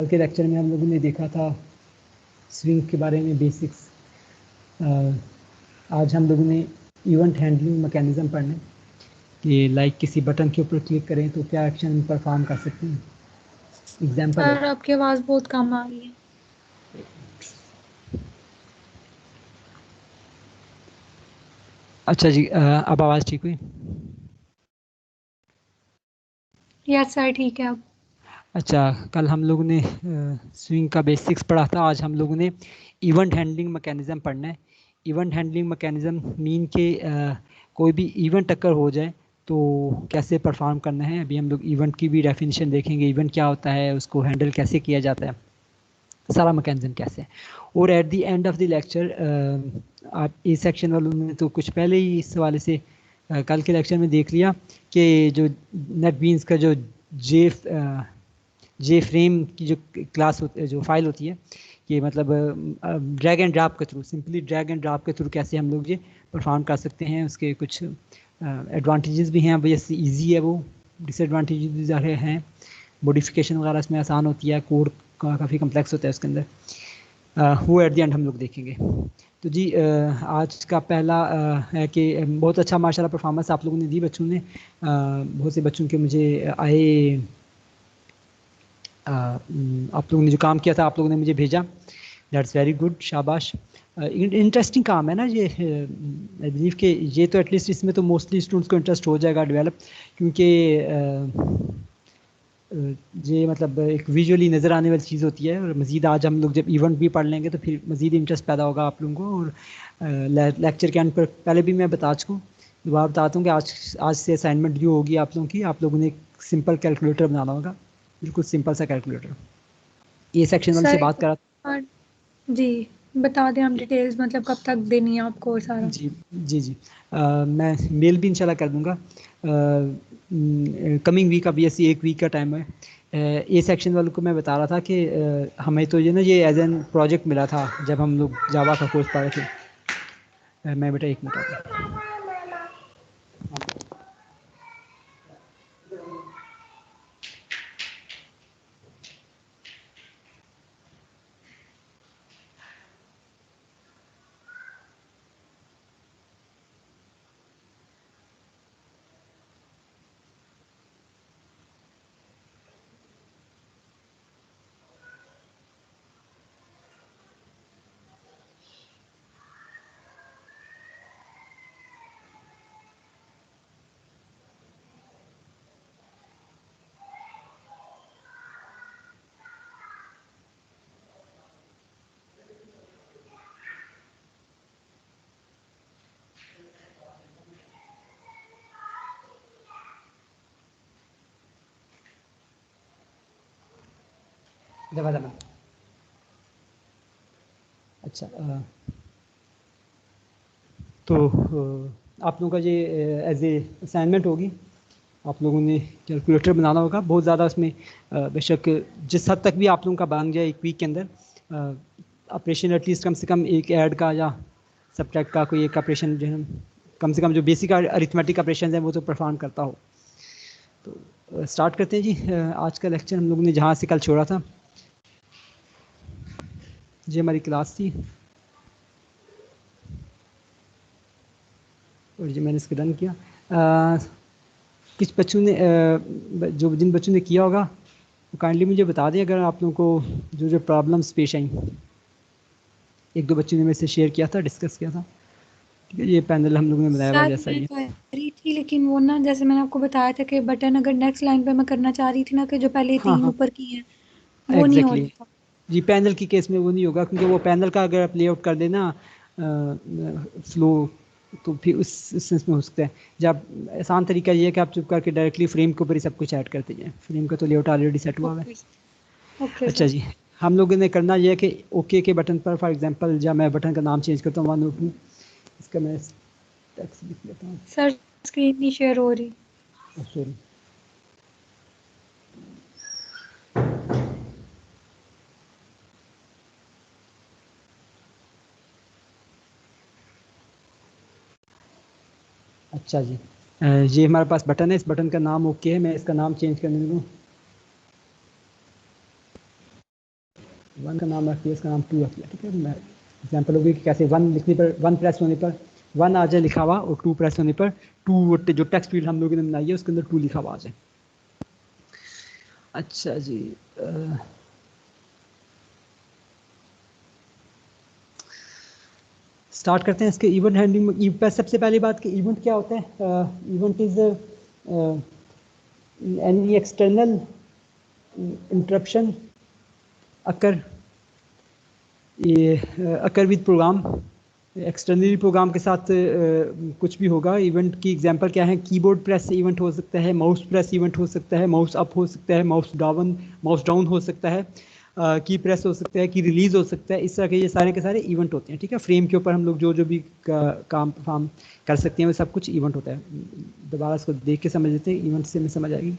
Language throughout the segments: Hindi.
कल के लेक्चर में हम लोगों ने देखा था स्विंग के बारे में बेसिक्स। आज हम लोगों ने इवेंट हैंडलिंग मैकेनिज्म पढ़ने कि लाइक किसी बटन के ऊपर क्लिक करें तो क्या एक्शन परफॉर्म कर सकते हैं। एग्जाम्पल है। सर आपकी आवाज़ बहुत कम आ रही है। अच्छा जी, अब आवाज़ ठीक हुई? यस सर ठीक है अब। अच्छा, कल हम लोगों ने स्विंग का बेसिक्स पढ़ा था। आज हम लोगों ने इवेंट हैंडलिंग मैकेनिज्म पढ़ना है। इवेंट हैंडलिंग मैकेनिज्म मीन के कोई भी इवेंट अगर हो जाए तो कैसे परफॉर्म करना है। अभी हम लोग इवेंट की भी डेफिनेशन देखेंगे, इवेंट क्या होता है, उसको हैंडल कैसे किया जाता है, सारा मैकेनिज्म कैसे है। और at the end of the lecture आप ए सेक्शन वालों ने तो कुछ पहले ही इस हवाले से कल के लेक्चर में देख लिया कि जो नेट बीन्स का जो जे जे फ्रेम की जो क्लास होती है, जो फाइल होती है, कि मतलब ड्रैग एंड ड्रॉप के through, simply drag and drop के थ्रू कैसे हम लोग ये परफॉर्म कर सकते हैं। उसके कुछ एडवांटेजेस भी हैं, वैसे ईजी है वो, डिसएडवांटेजेस भी हैं। मॉडिफिकेशन वगैरह इसमें आसान होती है, कोड काफ़ी कम्प्लेक्स होता है उसके अंदर। वो एट द एंड हम लोग देखेंगे। तो जी आज का पहला है कि बहुत अच्छा माशाल्लाह परफॉर्मेंस आप लोगों ने दी बच्चों ने। बहुत से बच्चों के मुझे आए, आप लोगों ने जो काम किया था आप लोगों ने मुझे भेजा, दैट्स वेरी गुड, शाबाश। इंटरेस्टिंग काम है ना ये। आई बिलीव कि ये तो एटलीस्ट इसमें तो मोस्टली स्टूडेंट्स को इंटरेस्ट हो जाएगा डेवलप, क्योंकि ये मतलब एक विजुअली नज़र आने वाली चीज़ होती है। और मज़ीद आज हम लोग जब इवेंट भी पढ़ लेंगे तो फिर मज़ीद इंटरेस्ट पैदा होगा आप लोगों को। और लेक्चर के एंड पर पहले भी मैं बता चुका हूँ, दोबारा बताता हूँ कि आज से असाइनमेंट जो होगी आप लोगों की, आप लोगों ने एक सिंपल कैलकुलेटर बनाना होगा, बिल्कुल सिंपल सा कैलकुलेटर। ये सेक्शन वाले से सर बात करा। जी बता दें हम डिटेल्स मतलब कब तक देनी है आपको और सारा। जी जी जी, मैं मेल भी इंशाल्लाह कर दूंगा। कमिंग वीक, अभी ऐसी एक वीक का टाइम है। ए सेक्शन वालों को मैं बता रहा था कि हमें तो ये ना ये एज एन प्रोजेक्ट मिला था जब हम लोग जावा का कोर्स पढ़े थे। मैं बेटा एक मिनट आता हूँ। दबा दबा। अच्छा, तो आप लोगों का ये एज ए असाइनमेंट होगी। आप लोगों ने कैलकुलेटर बनाना होगा। बहुत ज़्यादा उसमें बेशक जिस हद तक भी आप लोगों का बन जाए एक वीक के अंदर ऑपरेशन, एटलीस्ट कम से कम एक ऐड का या सब्ट्रैक्ट का कोई एक ऑपरेशन जो है, कम से कम जो बेसिक अरिथमेटिक ऑपरेशन है वो तो परफॉर्म करता हो। तो स्टार्ट करते हैं जी। आज का लेक्चर हम लोगों ने जहाँ से कल छोड़ा था, ये हमारी क्लास थी और ये मैंने इसको डन किया। किस बच्चों ने जो जिन बच्चों ने किया होगा वो काइंडली मुझे बता दें अगर आप लोगों को जो जो प्रॉब्लम्स पेश आई। एक दो बच्चों ने मेरे से शेयर किया था, डिस्कस किया था। ठीक है, ये पैनल हम लोगों ने बनाया हुआ सर जैसा मैं ही है। कर रही थी लेकिन वो ना जैसे मैंने आपको बताया था कि बटन अगर नेक्स्ट लाइन पे मैं करना चाह रही थी ना कि जो पहले हाँ तीन हाँ, ऊपर की हैं वो नहीं हो एग्जैक्टली रहा exactly. था। जी, पैनल की केस में वो नहीं होगा, क्योंकि वो पैनल का अगर आप लेआउट कर देना फ्लो, तो फिर उस सेंस में हो सकता है। जब आसान तरीका ये है कि आप चुप करके डायरेक्टली फ्रेम के ऊपर ही सब कुछ ऐड करते जाएं। फ्रेम का तो लेआउट ऑलरेडी सेट हुआ हुआ है। ओके ओके अच्छा सर। जी, हम लोगों ने करना यह है कि ओके के बटन पर, फॉर एग्जांपल जब मैं बटन का नाम चेंज करता हूँ 102, इसका मैं टेक्स्ट लिख लेता हूँ। सर स्क्रीन नहीं शेयर हो रही। सॉरी। अच्छा जी, ये हमारे पास बटन है, इस बटन का नाम ओके है। मैं इसका नाम चेंज करने दूँ। वन का नाम रख दिया, इसका नाम 2 रख दिया, ठीक है। मैं एग्जाम्पल होगी कि कैसे वन लिखने पर, वन प्रेस होने पर वन आ जाए लिखा हुआ, और 2 प्रेस होने पर 2 जो टेक्स्ट फील्ड हम लोगों ने बनाई है उसके अंदर 2 लिखा हुआ आ जाए। अच्छा जी, स्टार्ट करते हैं इसके इवेंट हैंडलिंग में। सबसे पहली बात कि इवेंट क्या होता है। Event is any external interruption occur occur with program, externally program के साथ कुछ भी होगा। इवेंट की एग्जांपल क्या है, कीबोर्ड प्रेस से इवेंट हो सकता है, माउस प्रेस इवेंट हो सकता है, माउस अप हो सकता है, माउस डाउन हो सकता है, की प्रेस हो सकता है, की रिलीज हो सकता है। इस तरह के ये सारे के सारे इवेंट होते हैं, ठीक है। फ्रेम के ऊपर हम लोग जो जो भी काम कर सकते हैं वो सब कुछ इवेंट होता है। दोबारा इसको देख के समझ लेते हैं, इवेंट से हमें समझ आएगी।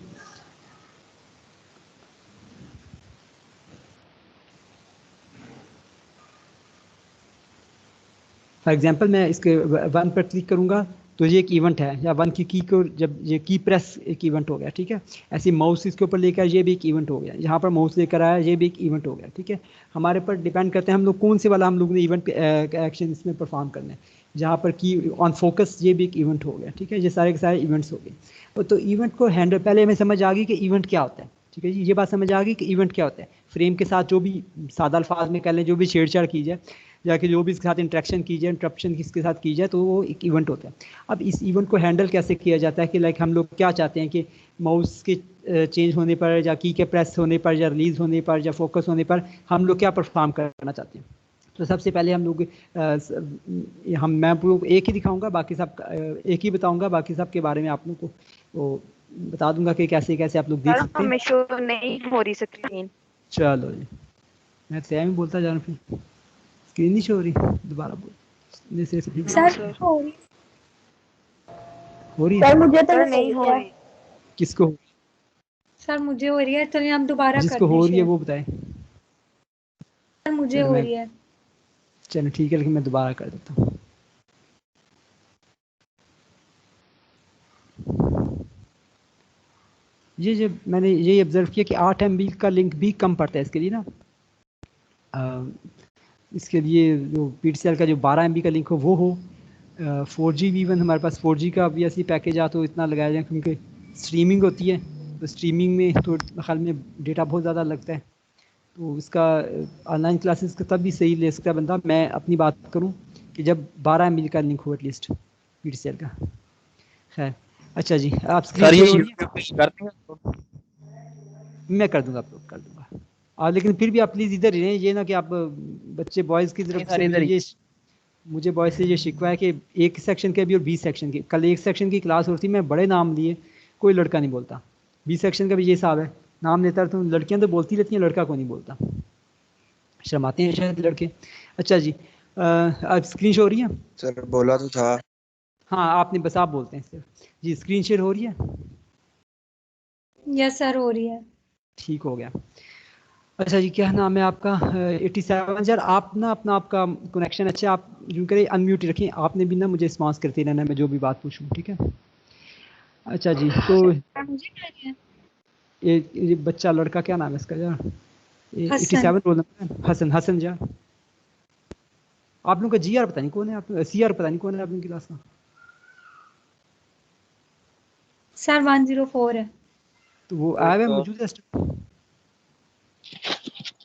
फॉर एग्जांपल मैं इसके वन पर क्लिक करूंगा तो ये एक इवेंट है, या वन की को जब ये की प्रेस एक इवेंट हो गया, ठीक है। ऐसे माउस इसके ऊपर लेकर ये भी एक इवेंट हो गया, यहाँ पर माउस लेकर आया ये भी एक इवेंट हो गया, ठीक है। हमारे पर डिपेंड करते हैं हम लोग कौन से वाला हम लोग ने इवेंट एक्शन इसमें परफॉर्म करना है। जहाँ पर की ऑन फोकस ये भी एक इवेंट हो गया, ठीक है। ये सारे के सारे इवेंट्स हो गए। तो इवेंट को हैंडल, पहले हमें समझ आ गई कि इवेंट क्या होता है, ठीक है जी। ये बात समझ आ गई कि इवेंट क्या होता है। फ्रेम के साथ जो भी सादा अल्फाज में कर लें, जो भी छेड़छाड़ की जाए या कि जो भी इसके साथ इंटरेक्शन की जाए, इंटरप्शन किसके साथ की जाए, तो वो एक इवेंट होता है। अब इस इवेंट को हैंडल कैसे किया जाता है कि लाइक हम लोग क्या चाहते हैं कि माउस के चेंज होने पर, या की के प्रेस होने पर, या रिलीज होने पर, या फोकस होने पर हम लोग क्या परफॉर्म करना चाहते हैं। तो सबसे पहले हम लोग मैं आप लोग एक ही दिखाऊंगा, बाकी सब एक ही बताऊंगा, बाकी सब के बारे में आप लोग को वो बता दूंगा कि कैसे कैसे आप लोग देख सकते हैं। हमें शो नहीं हो रही स्क्रीन। चलो जी, मैं तय में बोलता जा रहा हूँ, फिर स्क्रीन नहीं शो हो रही, दोबारा बोल। सर हो रही हो रही सर, है, मुझे तो नहीं हो रही। किसको, सर मुझे हो रही है, चलिए आप दोबारा कर जिसको हो रही है दीजिए। वो बताएं। सर मुझे चलो हो मैं, रही है। चलो ठीक है, लेकिन मैं दोबारा कर देता हूँ। ये जो मैंने ये ऑब्जर्व किया कि 8 MB का लिंक भी कम पड़ता है इसके लिए ना। इसके लिए जो PTCL का जो 12 MB का लिंक हो वो हो। 4G भी इवन हमारे पास 4G का भी ऐसी पैकेज आ तो इतना लगाया जाए, क्योंकि स्ट्रीमिंग होती है, तो स्ट्रीमिंग में तो ख्याल में डेटा बहुत ज़्यादा लगता है। तो इसका ऑनलाइन क्लासेस का तब भी सही ले सकता है बंदा। मैं अपनी बात करूं कि जब 12 MB का लिंक हो एटलीस्ट PTCL का। खैर, अच्छा जी, आप स्क्रीन सर ये शेयर हो रही है? यूट्यूब पे कर देंगे? मैं कर दूंगा, अपलोड कर दूंगा। और लेकिन फिर भी आप प्लीज़ इधर ही रहें, ये ना कि आप बच्चे बॉयज़ की तरफ सर से इधर ही। मुझे बॉयज़ से ये शिकवा है कि एक सेक्शन के भी और बी सेक्शन की, कल एक सेक्शन की क्लास होती, मैं बड़े नाम लिए, कोई लड़का नहीं बोलता। बी सेक्शन का भी ये हिसाब है, नाम लेता तो लड़कियां तो बोलती रहती हैं, लड़का को नहीं बोलता, शर्माते हैं शायद लड़के। अच्छा जी, आप स्क्रीन शो हो रही है? सर बोला तो था। हाँ, आपने बस आप बोलते हैं सिर्फ जी। स्क्रीन शेयर हो रही है? यस सर, हो रही है। ठीक हो गया। अच्छा जी, क्या नाम है आपका? 87 यार, आप ना अपना आपका कनेक्शन अच्छा, आप यूँ करें अनम्यूट रखें, आपने भी ना मुझे रिस्पॉन्स करते रहना, मैं जो भी बात पूछूं, ठीक है। अच्छा जी, तो मुझे क्या है? ये बच्चा लड़का क्या नाम है इसका यार? हसन। 87 रोल नंबर है, हसन। हसन जा, आप लोगों का GR पता नहीं कौन है, आप CR पता नहीं कौन है आप लोगों की क्लास का। सर 104 है। तो वो आया हुआ है, मौजूद है?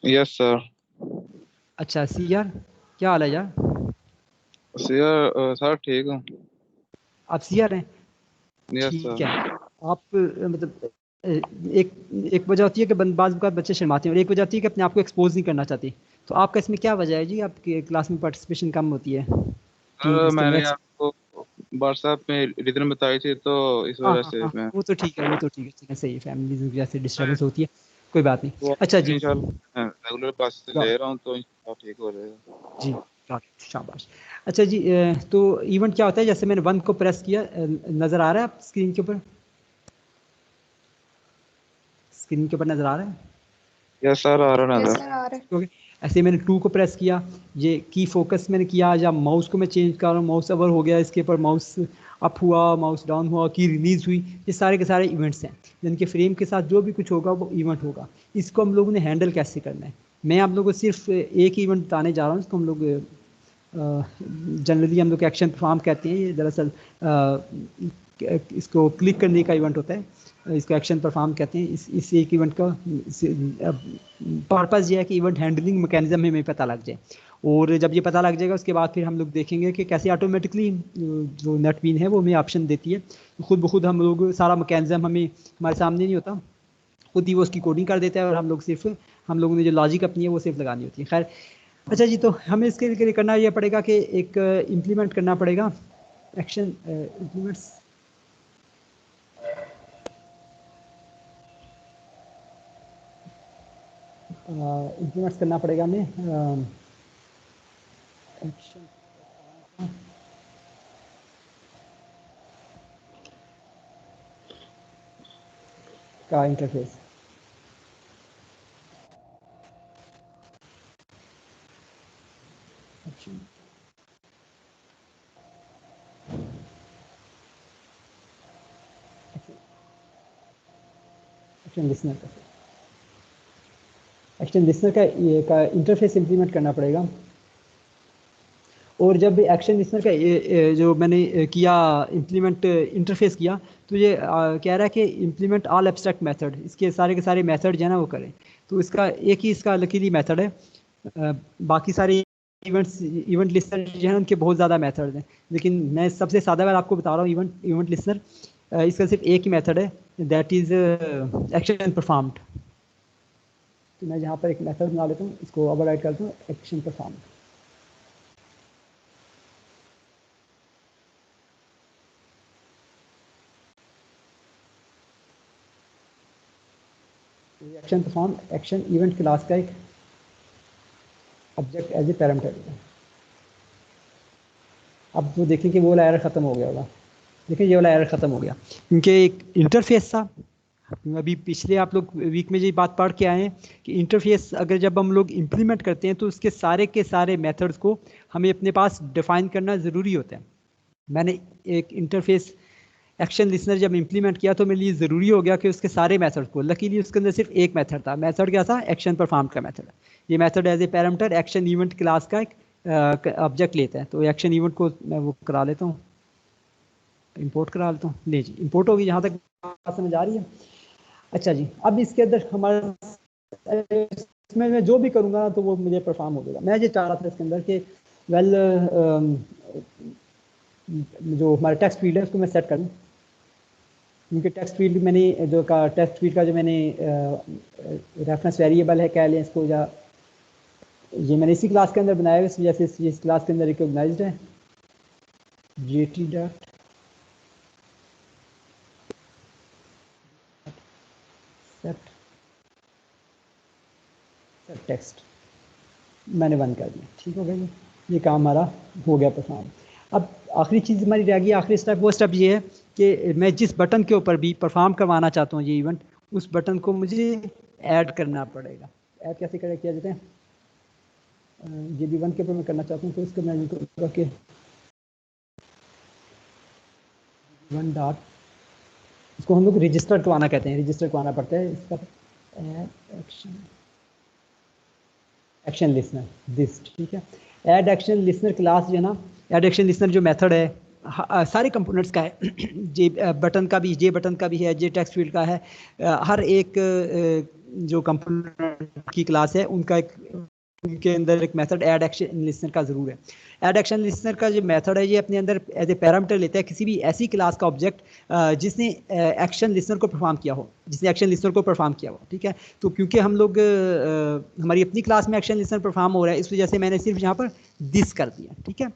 Yes sir. अच्छा, CR क्या हाल है यार? सर ठीक हूँ। आप CR हैं? यस ठीक सर। है। आप मतलब एक एक वजह होती है कि बाज़ औक़ात बच्चे शर्माते हैं, और एक वजह होती है कि अपने आप को एक्सपोज नहीं करना चाहते। तो आपका इसमें क्या वजह है जी, आपके क्लास में पार्टिसिपेशन कम होती है? कि इसके मैंने नेक्स्ट, आपको व्हाट्सएप में रीजन बताई थी, तो इस हाँ वजह हाँ से हाँ, मैं वो तो ठीक है, वो तो ठीक है, चलिए सही है, फैमिली की वजह से डिस्टर्बेंस होती है, कोई बात नहीं। वो अच्छा जी, इंशाल्लाह रेगुलर क्लासेस ले रहा हूँ, तो इंशाल्लाह ठीक हो जाएगा। जी, शाबाश। अच्छा जी, तो इवेंट क्या होता है? जैसे मैंने 1 को प्रेस किया, नज़र आ रहा है आप स्क्रीन के ऊपर? स्क्रीन के ऊपर नज़र आ रहा है? यस सर, आ रहा यस नजर। सर, आ रहा है। ओके। ऐसे मैंने 2 को प्रेस किया, ये की फोकस मैंने किया, या माउस को मैं चेंज कर रहा हूँ, माउस ओवर हो गया, इसके ऊपर माउस अप हुआ, माउस डाउन हुआ, की रिलीज हुई, ये सारे के सारे इवेंट्स हैं जिनके फ्रेम के साथ जो भी कुछ होगा वो इवेंट होगा। इसको हम लोगों ने हैंडल कैसे करना है? मैं आप लोगों को सिर्फ एक इवेंट बताने जा रहा हूँ, इसको हम लोग जनरली हम लोग एक्शन परफॉर्म कहते हैं। ये दरअसल इसको क्लिक करने का इवेंट होता है, इसको एक्शन परफॉर्म कहते हैं। इस एक इवेंट का पर्पज़ ये है कि इवेंट हैंडलिंग मैकेनिज्म हमें पता लग जाए, और जब ये पता लग जाएगा उसके बाद फिर हम लोग देखेंगे कि कैसे ऑटोमेटिकली जो नेटबीन है वो हमें ऑप्शन देती है। खुद ब खुद हम लोग सारा मैकेनिज्म हमें हमारे सामने नहीं होता, खुद ही वो उसकी कोडिंग कर देता है, और हम लोग सिर्फ हम लोगों ने जो लॉजिक अपनी है वो सिर्फ लगानी होती है। खैर अच्छा जी, तो हमें इसके लिए करना ये पड़ेगा कि एक इम्प्लीमेंट करना पड़ेगा एक्शन इम्प्लीमेंट्स। इम्प्लीमेंट्स करना पड़ेगा हमें एक्शन का इंटरफेस। एक्शन लिसनर का इंटरफेस इंप्लीमेंट करना पड़ेगा। और जब एक्शन लिसनर का जो मैंने किया इंप्लीमेंट इंटरफेस किया, तो ये कह रहा है कि इंप्लीमेंट ऑल एब्स्ट्रैक्ट मेथड, इसके सारे के सारे मेथड जो है ना वो करें। तो इसका एक ही इसका लकीली मेथड है, बाकी सारे इवेंट लिस्टर जो है उनके बहुत ज़्यादा मेथड हैं, लेकिन मैं सबसे सादा बार आपको बता रहा हूँ इवेंट लिस्टर। इसका सिर्फ एक ही मेथड है, दैट इज़ एक्शन परफॉर्म्ड। तो मैं यहाँ पर एक मेथड बना लेता हूँ, इसको ओवरराइड करता हूँ, action performed. Action perform action event class का एक ऑब्जेक्ट एज ए पैरामीटर है। अब तो देखें कि वो वाला एरर ख़त्म हो गया होगा। देखिए ये वाला एरर ख़त्म हो गया, क्योंकि एक इंटरफेस था। अभी पिछले आप लोग वीक में ये बात पढ़ के आए हैं कि इंटरफेस अगर जब हम लोग इम्प्लीमेंट करते हैं तो उसके सारे के सारे मेथड्स को हमें अपने पास डिफ़ाइन करना ज़रूरी होता है। मैंने एक इंटरफेस एक्शन लिसनर जब इम्प्लीमेंट किया तो मेरे लिए ज़रूरी हो गया कि उसके सारे मेथड को, लकीली उसके अंदर सिर्फ एक मेथड था। मेथड क्या था? एक्शन परफॉर्म का मेथड। ये method as a parameter action event class का एक ऑब्जेक्ट लेता है। तो एक्शन इवेंट को मैं वो करा लेता हूँ, इंपोर्ट करा लेता हूँ। ले जी, इंपोर्ट होगी। यहाँ तक बात समझ आ रही है? अच्छा जी, अब इसके अंदर हमारा इसमें मैं जो भी करूँगा तो वो मुझे परफॉर्म हो जाएगा। मैं ये चाह रहा था इसके अंदर कि वेल जो हमारा टेक्स्ट फील्ड है उसको मैं सेट कर दूँ, क्योंकि टेक्स्ट फील्ड मैंने जो का टेक्स्ट फील्ड का जो मैंने रेफरेंस वेरिएबल है कह लें इसको, या ये मैंने इसी क्लास के अंदर बनाया है, इस वजह से इस क्लास के अंदर रिकॉग्नाइज्ड है। gt डॉट सेट टेक्स्ट मैंने बंद कर दिया। ठीक हो गया जी, ये काम हमारा हो गया परफॉर्म। अब आखिरी चीज़ हमारी रह गई, आखिरी स्टेप। वो स्टेप ये है कि मैं जिस बटन के ऊपर भी परफॉर्म करवाना चाहता हूँ ये इवेंट, उस बटन को मुझे ऐड करना पड़ेगा। ऐड कैसे किया जाता है? ये भी वन के ऊपर मैं करना चाहता हूँ, तो इसको मैं यूँ के वन डॉट, इसको हम लोग रजिस्टर करवाना कहते हैं, रजिस्टर करवाना पड़ता है इसका। एक्शन लिसनर दिस, ठीक है। ऐड एक्शन लिसनर क्लास जो है ना, ऐड एक्शन लिसनर जो मेथड है सारे कंपोनेंट्स का है। जे बटन का भी, जे बटन का भी है, जे टेक्स्ट फील्ड का है। हर एक जो कंपोनेंट की क्लास है उनका एक, उनके अंदर एक मेथड ऐड एक्शन लिसनर का ज़रूर है। ऐड एक्शन लिसनर का जो मेथड है ये अपने अंदर एज ए पैरामीटर लेता है किसी भी ऐसी क्लास का ऑब्जेक्ट जिसने एक्शन लिसनर को परफॉर्म किया हो, जिसने एक्शन लिसनर को परफॉर्म किया हो। ठीक है, तो क्योंकि हम लोग हमारी अपनी क्लास में एक्शन लिसनर परफॉर्म हो रहा है, इस वजह से मैंने सिर्फ यहाँ पर दिस कर दिया। ठीक है,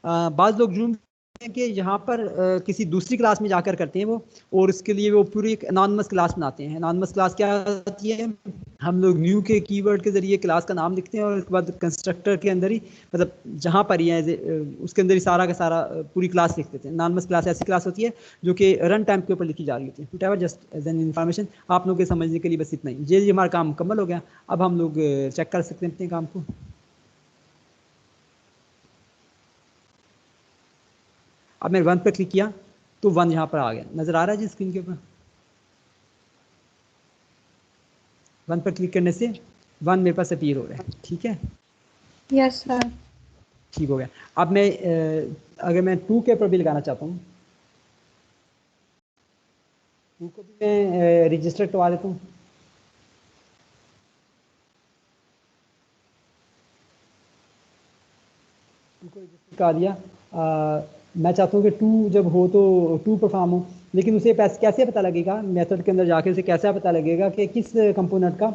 बाज़ लोग जूम कि यहाँ पर किसी दूसरी क्लास में जाकर करते हैं वो, और उसके लिए वो पूरी एक अनॉनिमस क्लास बनाते हैं। अनॉनिमस क्लास क्या होती है? हम लोग न्यू के कीवर्ड के ज़रिए क्लास का नाम लिखते हैं, और उसके बाद कंस्ट्रक्टर के अंदर ही, मतलब जहाँ पर ही है उसके अंदर ही सारा का सारा पूरी क्लास लिख देते हैं। अनॉनिमस क्लास ऐसी क्लास होती है जो कि रन टाइम के ऊपर लिखी जा रही होती है। Whatever, just as an information, आप लोगों के समझने के लिए बस इतना ही। ये हमारा काम मुकम्मल हो गया। अब हम लोग चेक कर सकते हैं अपने काम को। अब मैं वन पर क्लिक किया तो वन यहाँ पर आ गया, नज़र आ रहा है जी स्क्रीन के ऊपर। वन पर क्लिक करने से 1 मेरे पास अपीयर हो रहा है, ठीक है, यस सर। ठीक हो गया। अब मैं अगर मैं 2 के ऊपर भी लगाना चाहता हूँ, 2 को भी मैं रजिस्टर करवा देता हूँ। कर दिया। मैं चाहता हूँ कि 2 जब हो तो 2 परफॉर्म हो, लेकिन उसे कैसे पता लगेगा, मेथड के अंदर जाके उसे कैसे पता लगेगा कि किस कंपोनेंट का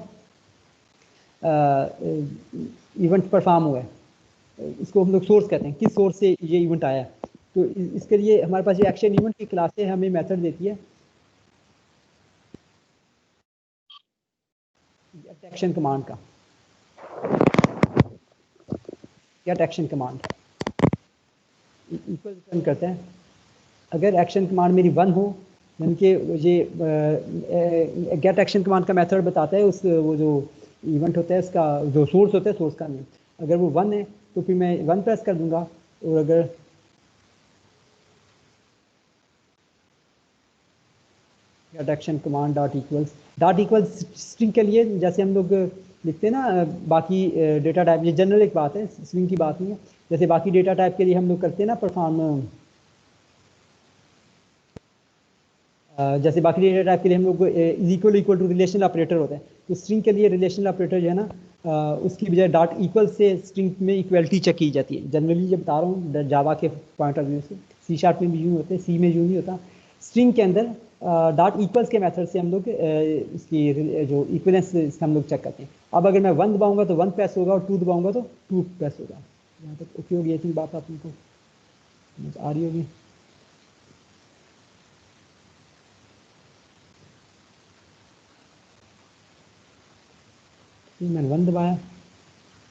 इवेंट परफॉर्म हुआ है। इसको हम लोग सोर्स कहते हैं, किस सोर्स से ये इवेंट आया है। तो इसके लिए हमारे पास ये एक्शन इवेंट की क्लास से हमें मेथड देती है गेट एक्शन कमांड का, get action command equal return करते हैं। अगर एक्शन कमांड मेरी 1 हो, यानी कि ये गेट एक्शन कमांड का मेथड बताता है उस वो जो इवेंट होता है उसका जो सोर्स होता है, सोर्स का नेम। अगर वो 1 है तो फिर मैं 1 प्रेस कर दूंगा, और अगर get action command dot equals string के लिए जैसे हम लोग लिखते हैं ना, बाकी डेटा टाइप, ये जनरल एक बात है, स्ट्रिंग की बात नहीं है। जैसे बाकी डेटा टाइप के लिए हम लोग करते हैं ना परफॉर्म, जैसे बाकी डेटा टाइप के लिए हम लोग इक्वल टू रिलेशनल ऑपरेटर होता है, तो स्ट्रिंग के लिए रिलेशनल ऑपरेटर जो है ना, उसकी बजाय डॉट इक्वल से स्ट्रिंग में इक्वलिटी चेक की जाती है। जनरली जब बता रहा हूँ जावा के पॉइंट ऑफ व्यू से, सी शार्प में भी यूँ होते हैं, सी में यूँ नहीं होता। स्ट्रिंग के अंदर डॉट इक्वल्स के मेथड से हम लोग इसकी जो इक्वलेंस हम लोग चेक करते हैं। अब अगर मैं 1 दबाऊंगा तो 1 प्रेस होगा, और 2 दबाऊंगा तो 2 प्रेस होगा। यहाँ तक ओके होगी, ये चीज़ बात आप लोगों को आ रही होगी। मैंने 1 दबाया,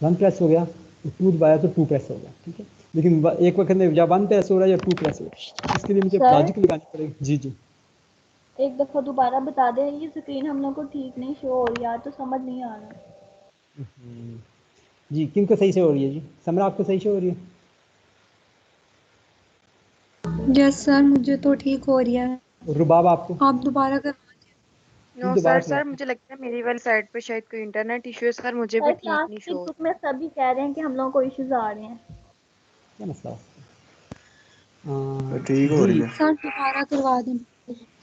1 प्रेस हो गया, तो 2 दबाया तो 2 प्रेस हो गया, ठीक है। लेकिन एक वक्त में या 1 प्रेस हो रहा है या 2 प्रेस हो रहा है, इसके लिए मुझे सर लॉजिक लगानी पड़ेगी। जी जी एक दफा दोबारा बता दें, ये स्क्रीन हम लोग को ठीक नहीं शो हो रही है, तो समझ नहीं आ रहा। जी, किनको सही से हो रही है जी? समरा आपको सही से हो रही है? यस सर, मुझे तो ठीक हो रही है। और रुबाब आपको? आप दोबारा कर। नो दोबारा सर करवा। मुझे लगता है मेरी वाली साइड पे शायद कोई इंटरनेट इशू है सर, मुझे भी सर ठीक क्लास नहीं के शो। ग्रुप में सभी कह रहे हैं कि हम लोगों को इश्यूज आ रहे हैं। क्या मसला है? ठीक हो रही है। सर दोबारा करवा दें।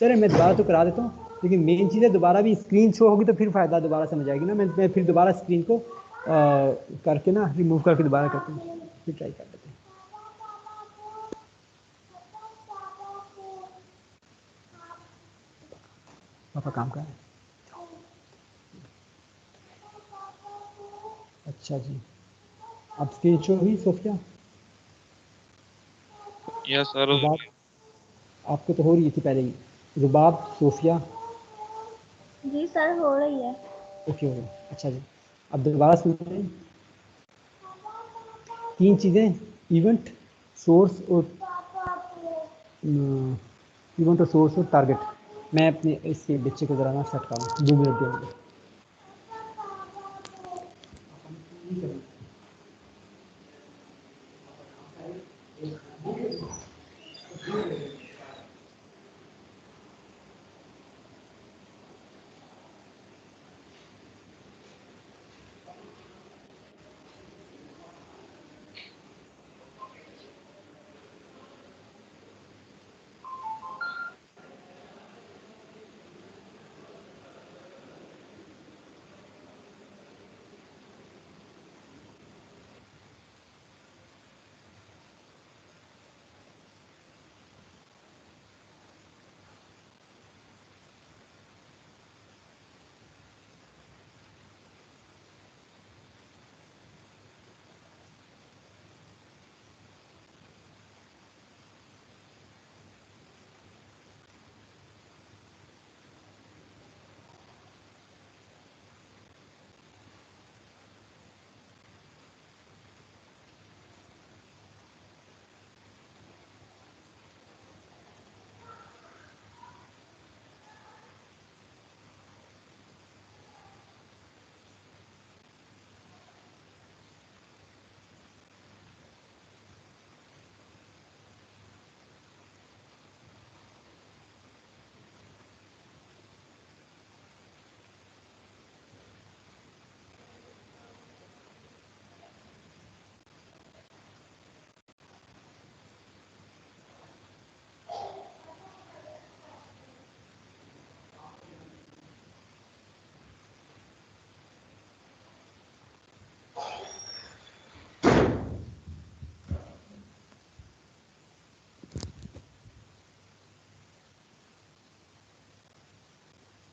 चले मैं दोबारा तो करा देता हूँ, लेकिन मेन चीज़ है दोबारा भी स्क्रीन शो होगी तो फिर फ़ायदा दोबारा समझ आएगी ना। मैं फिर दोबारा स्क्रीन को करके ना रिमूव करके दोबारा करता हूँ, फिर ट्राई कर लेते हैं। पापा काम कर रहे हैं। अच्छा जी, अब स्क्रीन शो हुई सोफिया? Yes sir. रुबाब आपको तो हो रही थी पहले ही। रुबाब, सोफिया? जी सर हो रही है। ओके हो गया, अच्छा जी। अब दोबारा सुन रहे हैं। 3 चीज़ें, इवेंट, सोर्स और इवेंट और सोर्स और टारगेट। मैं अपने इसके बच्चे को ज़रा ना सेट करूँ, 2 मिनट के अंदर।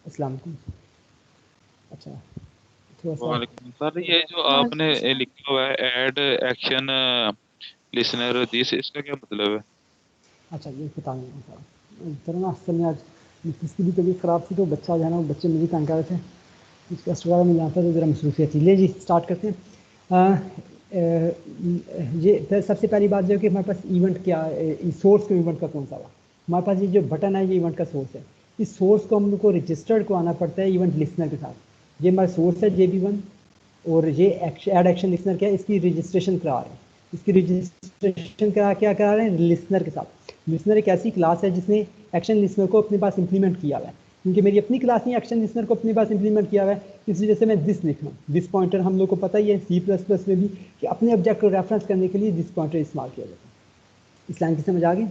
अस्सलाम वालेकुम। अच्छा थोड़ा सा वालेकुम सर, ये जो आपने लिखा हुआ है ऐड एक्शन लिसनर दिस, इसका क्या मतलब है? अच्छा ये बताऊँगा सर। इधर ना असल में आज किसकी भी तबीयत ख़राब थी तो बच्चा जो है ना वो बच्चे मुझे तंग कर रहे थे, इस टेस्ट वगैरह में यहाँ पर ज़रा मसरूफियत थी। ले जी स्टार्ट करते हैं। ये सबसे पहली बात जो है कि हमारे पास इवेंट क्या सोर्स का इवेंट का कौन सा हुआ। हमारे पास ये जो बटन है ये इवेंट का सोर्स है। इस सोर्स को हम लोग को रजिस्टर्ड को आना पड़ता है इवेंट लिसनर के साथ। ये हमारा सोर्स है JB1 और ये ऐड एक्शन लिसनर क्या है, इसकी रजिस्ट्रेशन करा रहे हैं। इसकी रजिस्ट्रेशन क्या करा रहे हैं लिसनर के साथ। लिसनर एक ऐसी क्लास है जिसने एक्शन लिसनर को अपने पास इंप्लीमेंट किया हुआ है, क्योंकि मेरी अपनी क्लास ने एक्शन लिसनर को अपने पास इंप्लीमेंट किया हुआ है, इस वजह से मैं दिस लिख रहा हूँ। दिस पॉइंटर हम लोग को पता ही है C++ में भी कि अपने ऑब्जेक्ट को रेफरेंस करने के लिए दिस पॉइंटर इस्तेमाल किया जाता है। इस लाइन की समझ आ गई?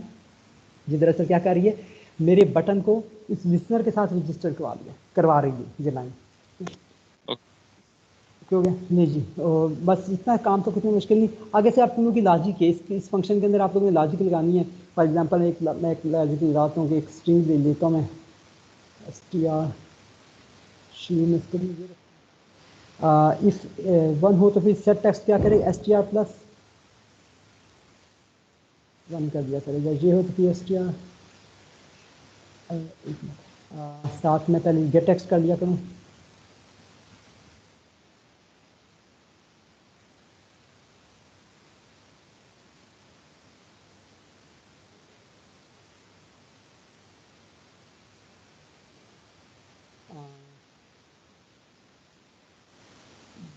ये दरअसल क्या कर रही है, मेरे बटन को इस लिसनर के साथ रजिस्टर करवा रही है ये लाइन। हो गया? नहीं जी, और बस इतना काम तो कुछ मुश्किल नहीं। आगे से आप लोगों की लॉजिक है इस फंक्शन के अंदर आप लोगों ने लॉजिक लगानी है। फॉर एग्जांपल मैं एक लॉजिक लगाता हूँ कि एक स्ट्रिंग ले लेता हूँ मैं str शीन इसको इफ 1 हो तो फिर सेट टेक्स्ट क्या करेगा str प्लस 1 कर दिया करेगा। ये हो तो फिर str साथ में पहले गेट टेक्स्ट कर लिया करूँ।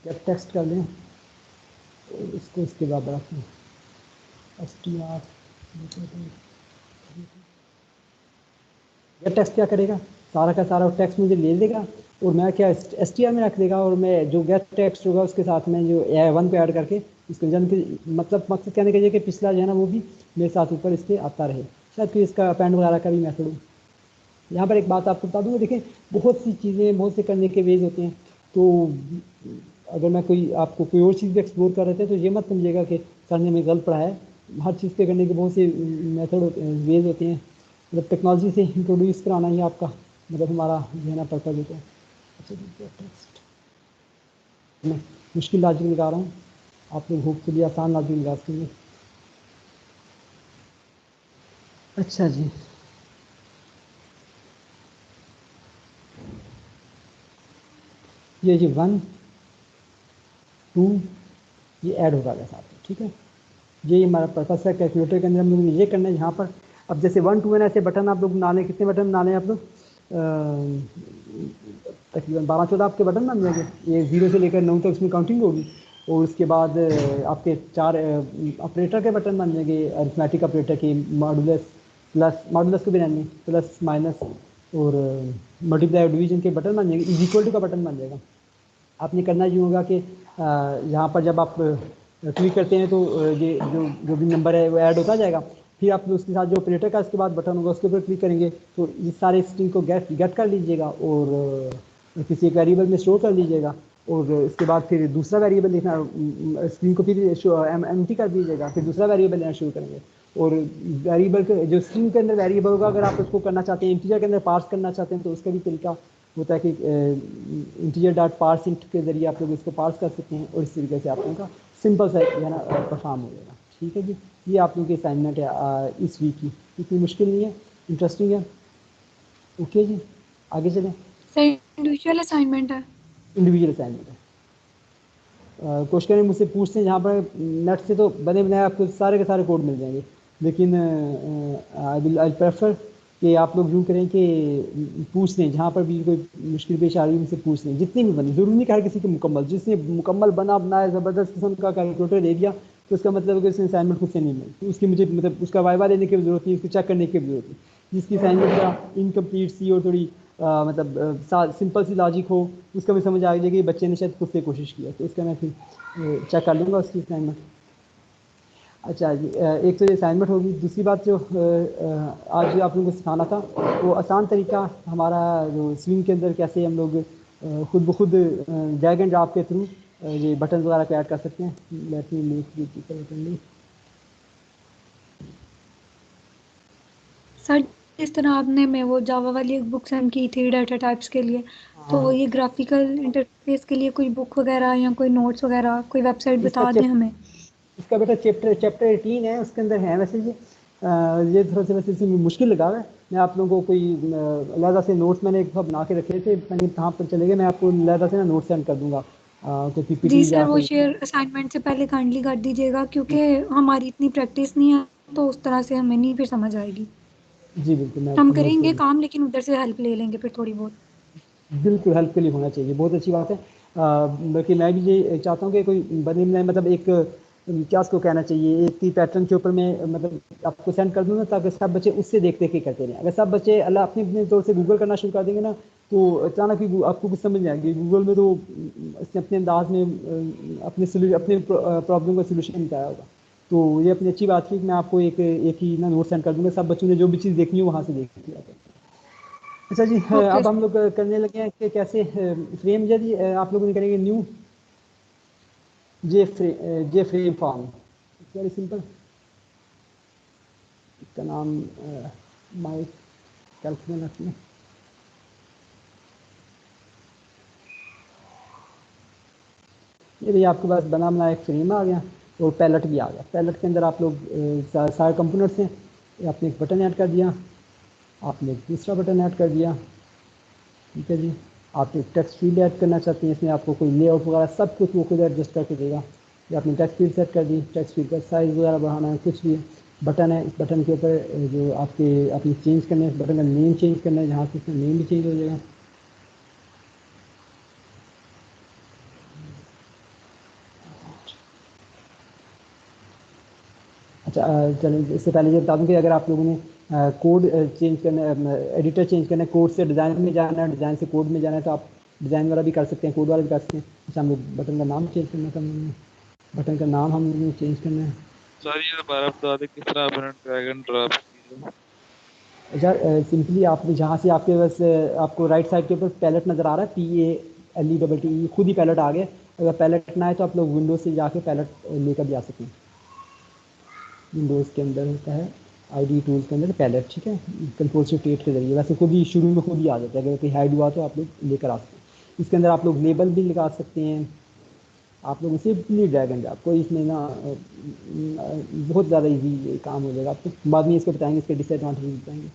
गेट टेक्स्ट कर लें और इसको इसके बाद रखें str। गेट टेक्स्ट क्या करेगा, सारा का सारा टेक्स्ट मुझे ले लेगा और मैं क्या str में रख देगा, और मैं जो गेट टेक्स्ट होगा उसके साथ में जो 1 को ऐड करके इसको जन के मतलब मकसद कहने का ये कि पिछला जो है ना वो भी मेरे साथ ऊपर इसके आता रहे। शायद फिर इसका अपेंड वगैरह का भी मेथड हो। यहाँ पर एक बात आपको बता दूँगा, देखिए बहुत सी चीज़ें बहुत से करने के वेज होते हैं। तो अगर मैं आपको कोई और चीज़ भी एक्सप्लोर कर रहे थे तो ये मत समझिएगा कि सर ने हमें गलत पढ़ाया है। हर चीज़ के करने के बहुत से मेथड होते हैं, वेज होते हैं। मतलब टेक्नोलॉजी से इंट्रोड्यूस कराना ही आपका मतलब हमारा जो है ना पर्पज होता है। अच्छा टेक्स्ट मैं मुश्किल लॉजिक लगा रहा हूँ, आप लोग होपफुली आसान लॉजिक लगा सकेंगे। अच्छा जी, ये 1 2 ये ऐड होगा साथ में, ठीक है। ये हमारा पर्पस है कैलकुलेटर के अंदर हम लोग ने ये करना है। यहाँ पर अब जैसे 1 2 ऐसे बटन आप लोग बना लें, कितने बटन बना लें आप लोग, तकरीबन 12-14 आपके बटन बन जाएंगे। ये 0 से लेकर 9 तक उसमें काउंटिंग होगी, और उसके बाद आपके 4 ऑपरेटर के बटन बन जाएंगे, अरिथमेटिक ऑपरेटर के, मॉडुलस प्लस, मॉडुलस को भी रहने प्लस माइनस, और मल्टीप्लाई डिवीजन के बटन बन जाएंगे, इज इक्वल टू का बटन बन जाएगा। आपने करना ये होगा कि यहाँ पर जब आप क्लिक करते हैं तो ये जो भी नंबर है वो ऐड होता जाएगा। फिर आप उसके साथ जो ऑपरेटर का इसके बाद बटन होगा उसके ऊपर क्लिक करेंगे तो इस सारे स्ट्रिंग को गेट कर लीजिएगा और किसी एक वेरिएबल में स्टोर कर लीजिएगा, और इसके बाद फिर दूसरा वेरिएबल लिखना, स्ट्रिंग को फिर एम्प्टी कर दीजिएगा, फिर दूसरा वेरिएबल लेना शुरू करेंगे। और वेरिएबल के जो स्ट्रिंग के अंदर वेरिएबल होगा, अगर आप उसको करना चाहते हैं इंटीजर के अंदर पार्स करना चाहते हैं तो उसका भी तरीका होता है कि इंटीजर डॉट पार्स इंट के जरिए आप लोग इसको पार्स कर सकते हैं, और इस तरीके से आप लोगों का सिंपल सा जो है ना परफॉर्म हो जाएगा। ठीक है जी, ये आप लोगों की असाइनमेंट है इस वीक की, इतनी मुश्किल नहीं है, इंटरेस्टिंग है। ओके जी, आगे चलें। सर इंडिविजुअल असाइनमेंट है? इंडिविजुअल असाइनमेंट है। क्वेश्चन मुझसे पूछते हैं जहाँ पर नेट से तो बने बनाए आपको सारे के सारे कोड मिल जाएंगे, लेकिन आई प्रेफर कि आप लोग यूँ करें कि पूछ लें, जहाँ पर भी कोई मुश्किल पेश आ रही है उनसे पूछ लें, जितनी भी बनी, ज़रूरी नहीं कि हर किसी को मुकम्मल, जिसने मुकम्मल बनाया ज़बरदस्त किस्म का कैलकुलेटर दे दिया तो उसका मतलब है कि उसने असाइनमेंट खुद से नहीं मिली, उसकी मुझे मतलब उसका वाइवा लेने की ज़रूरत नहीं, उसको चेक करने की जरूरत नहीं। जिसकी असाइनमेंट का इनकम्प्लीट सी और थोड़ी मतलब सिंपल सी लॉजिक हो, उसका भी समझ आ जाएगी कि बच्चे ने शायद खुद से कोशिश किया, तो इसका मैं फिर चेक कर लूँगा उसकी असाइनमेंट। अच्छा जी, एक तो ये असाइनमेंट होगी। दूसरी बात जो आज आप लोगों को सिखाना था वो आसान तरीका हमारा जो स्विंग के अंदर कैसे हम लोग खुद ब खुद ड्रैग एंड ड्रॉप के थ्रू ये बटन वगैरह को ऐड कर सकते हैं। लेट मी मेक सर जिस तरह आपने मैं वो जावा वाली एक बुक सेंड की थी डाटा टाइप्स के लिए, तो हाँ, ये ग्राफिकल इंटरफेस के लिए कोई बुक वगैरह या कोई नोट्स वगैरह कोई वेबसाइट इसका बता दें हमें। इसका बेटा चैप्टर चैप्टर 18 है, उसके अंदर है वैसे ये थोड़ा सा वैसे इसमें मुश्किल लगा हुआ है। मैं आप लोगों को कोई अलहदा से नोट्स मैंने एक बना के रखे थे, कहीं कहाँ पर चले गए, मैं आपको अलहदा से ना नोट सेंड कर दूंगा, कोई जी पीपीटी सर, या वो कोई। शेयर असाइनमेंट से पहले काइंडली कर दीजिएगा, क्योंकि हमारी इतनी प्रैक्टिस नहीं है तो उस तरह से हमें नहीं फिर समझ आएगी। जी बिल्कुल, मैं हम आपको नोट्स करेंगे भेज काम, लेकिन उधर से हेल्प ले लेंगे फिर थोड़ी बहुत। बिल्कुल हेल्प के लिए होना चाहिए, बहुत अच्छी बात है। बल्कि मैं भी ये चाहता हूँ कि कोई बने में मतलब एक क्या उसको कहना चाहिए, एक ही पैटर्न के ऊपर मैं मतलब आपको सेंड कर दूँगा, ताकि सब बच्चे उससे देख देख के करते रहें। अगर सब बच्चे अल्लाह अपने अपने तौर से गूगल करना शुरू कर देंगे ना, तो अचानक ही आपको कुछ समझ नहीं आएगी। गूगल में तो इसने अपने अंदाज में अपने प्रॉब्लम का सोल्यूशन बताया होगा। तो ये अपनी अच्छी बात की कि मैं आपको एक ही ना नोट सेंड कर दूँगा, सब बच्चों ने जो भी चीज़ देखनी हो वहाँ से देख लिया। अच्छा जी, ओके अब हम लोग करने लगे हैं कि कैसे फ्रेम यदि आप लोगों ने करेंगे न्यू जे फ्रेम फॉर्म, वेरी सिंपल। इसका नाम माई कैलकुलेटर में ये भी आपके पास बना बनाया एक फ्रेम आ गया, और पैलेट भी आ गया। पैलेट के अंदर आप लोग सारे कंपोनेंट्स हैं। आपने एक बटन ऐड कर दिया, आपने एक दूसरा बटन ऐड कर दिया, ठीक है जी। आप एक टेक्स्ट फील्ड ऐड करना चाहते हैं, इसमें आपको कोई लेआउट वगैरह सब कुछ वो खुद एडजस्ट करके देगा। या आपने टेक्स्ट फील्ड सेट कर दी, टेक्स्ट फील्ड का साइज़ वगैरह बढ़ाना है, कुछ भी बटन है, इस बटन के ऊपर जो आपने चेंज करना है, इस बटन का नेम चेंज करना है, जहाँ से इसका नेम भी चेंज हो जाएगा। अच्छा, चलिए इससे पहले ये बता दूं कि अगर आप लोगों ने कोड चेंज करना है, एडिटर चेंज करना है, कोड से डिज़ाइन में जाना है, डिज़ाइन से कोड में जाना है, तो आप डिज़ाइन वाला भी कर सकते हैं, कोड वाला भी कर सकते हैं। अच्छा, हमें बटन का नाम चेंज करना था, बटन का नाम हम लोगों ने चेंज करना है। सर ये दोबारा बता दें किस तरह अपना ड्रैग एंड ड्रॉप कीजिए। अच्छा, सिंपली आप जहाँ से आपके बस आपको राइट साइड के ऊपर पैलेट नज़र आ रहा है, PALETTE, खुद ही पैलेट आ गया। अगर पैलेट ना आए तो आप लोग विंडोज से जाके पैलेट लेकर भी आ सकते हैं। विंडोज़ के अंदर होता है आईडी टूल्स के अंदर पैलेट, ठीक है, कंट्रोल शिफ्ट 8 के जरिए। वैसे खुद ही शुरू में खुद ही आ जाता है, अगर कोई हाइड हुआ तो आप लोग लेकर आ सकते हैं। इसके अंदर आप लोग लेबल भी लगा सकते हैं। आप लोग सिंपली ड्रैग एंड ड्रॉप, कोई इसमें ना बहुत ज़्यादा इजी काम हो जाएगा। आपको बाद में इसको बताएंगे, इसके डिसएडवांटेज बताएंगे।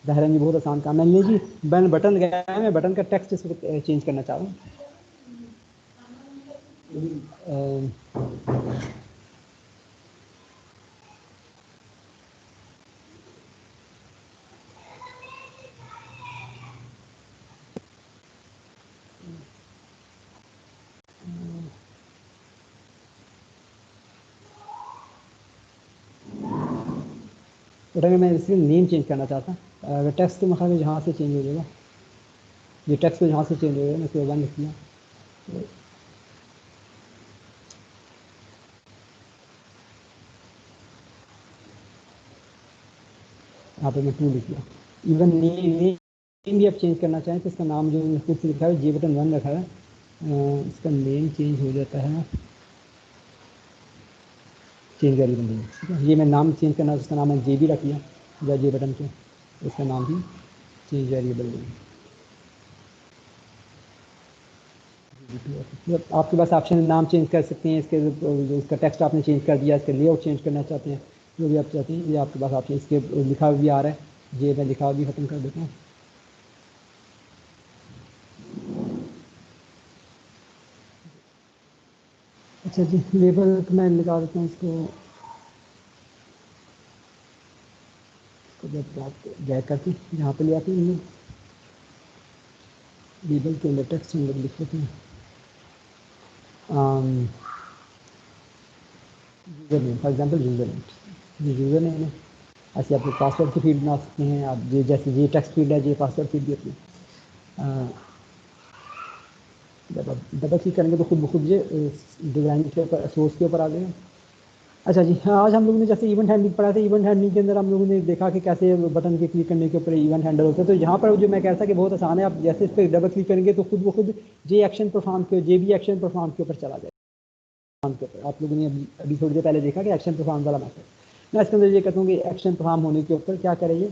ज़ाहिर ये बहुत आसान काम है। नहीं जी, मैंने बटन लगाया है, मैं बटन का टेक्स्ट इस वक्त चेंज करना चाह रहा हूँ। बटन मैं इसमें नेम चेंज करना चाहता हूँ। अगर टेक्स्ट तो मतलब जहाँ से चेंज हो जाएगा, ये टेक्स्ट तो जहाँ से चेंज हो जाएगा, मैं इसको वन लिख दिया, यहाँ पे मैं 2 लिख दिया। इवन नेम भी आप चेंज करना चाहें तो इसका नाम जो खुद से लिखा है जे बटन 1 रखा है, इसका नेम चेंज हो जाता है, चेंज वेरिएबल नेम, ठीक है। ये मैं नाम चेंज करना है, उसका नाम है जे भी रख दिया, या जे बटन के उसका नाम भी चेंज वेरिएबल नेम। मतलब आपके पास ऑप्शन नाम चेंज कर सकते हैं, इसके जो इसका टेक्स्ट आपने चेंज कर दिया, इसका लेआउट चेंज करना चाहते हैं, जो भी आप चाहते हैं, ये आपके पास ऑप्शन। इसके लिखा हुआ भी आ रहा है, ये मैं लिखा हुआ भी ख़त्म कर देता हूँ। अच्छा जी, लेबल मैं लगा देता हूँ इसको, जब बात बैक करके यहाँ पे ले आते हैं, लेबल के अंदर टेक्स्ट अंदर लिख देते हैं user name, for example user name, ये यूज़र नेम है। ऐसे आप पासवर्ड की फील्ड बना सकते हैं, आप ये जैसे ये टेक्स्ट फील्ड है, ये पासवर्ड फील्ड भी अपनी जब आप डबल क्लिक करेंगे तो खुद ब खुद ये डिज़ाइन के ऊपर, सोर्स के ऊपर आ जाएगा। अच्छा जी, हाँ, आज हम लोगों ने जैसे इवेंट हैंडलिंग पढ़ा था, इवेंट हैंडलिंग के अंदर हम लोगों ने देखा कि कैसे बटन के क्लिक करने के ऊपर इवेंट हैंडल होता है। तो यहाँ पर जो मैं कहता कि बहुत आसान है, आप जैसे इस पर डबल क्लिक करेंगे तो खुद ब खुद जे एक्शन परफॉर्म के, जे भी एक्शन परफॉर्म के ऊपर चला जाएगा के ऊपर। आप लोगों ने अभी थोड़ी देर पहले देखा कि एक्शन परफॉर्म वाला मैथड। मैं इसके अंदर ये कहता हूँ कि एक्शन परफॉर्म होने के ऊपर क्या करेंगे,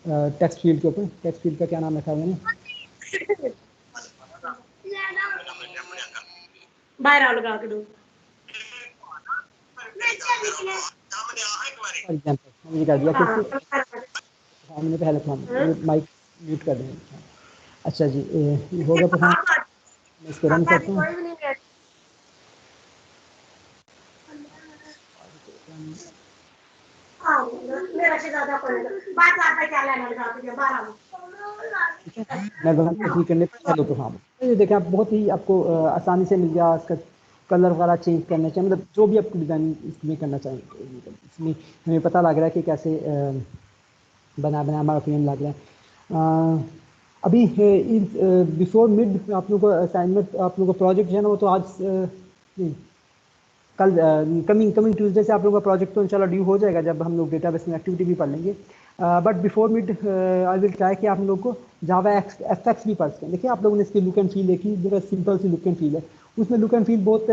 टेक्स्ट फील्ड के ऊपर। टेक्स्ट फील्ड का क्या नाम रखा हुआ है? फॉर एग्जाम्पल मैंने ये कर दिया कि हमने पहले माइक म्यूट कर देंगे। अच्छा जी, ये हो गया परफॉर्म। मैं इसको रन करता हूँ। ठीक है, मैं रन क्लिक करने पर हेलो परफॉर्म। ये देखें आप, बहुत ही आपको आसानी से मिल गया। इसका कलर वगैरह चेंज करना चाहिए, मतलब जो भी आपको डिज़ाइन इसमें करना चाहिए, इसमें हमें पता लग रहा है कि कैसे बना हमारा फ्रेम लग रहा है। अभी बिफोर मिड आप लोगों को असाइनमेंट, आप लोगों का प्रोजेक्ट जो है ना, वो तो आज नहीं, कल कमिंग ट्यूसडे से आप लोगों का प्रोजेक्ट तो इंशाल्लाह ड्यू हो जाएगा, जब हम लोग डेटाबेस में एक्टिविटी भी पढ़ लेंगे। But before mid I will try कि आप लोग को जावा एफएक्स भी पढ़ सकें। देखिए आप लोगों ने इसकी लुक एंड फील देखी, जो सिंपल सी लुक एंड फील है, उसमें लुक एंड फील बहुत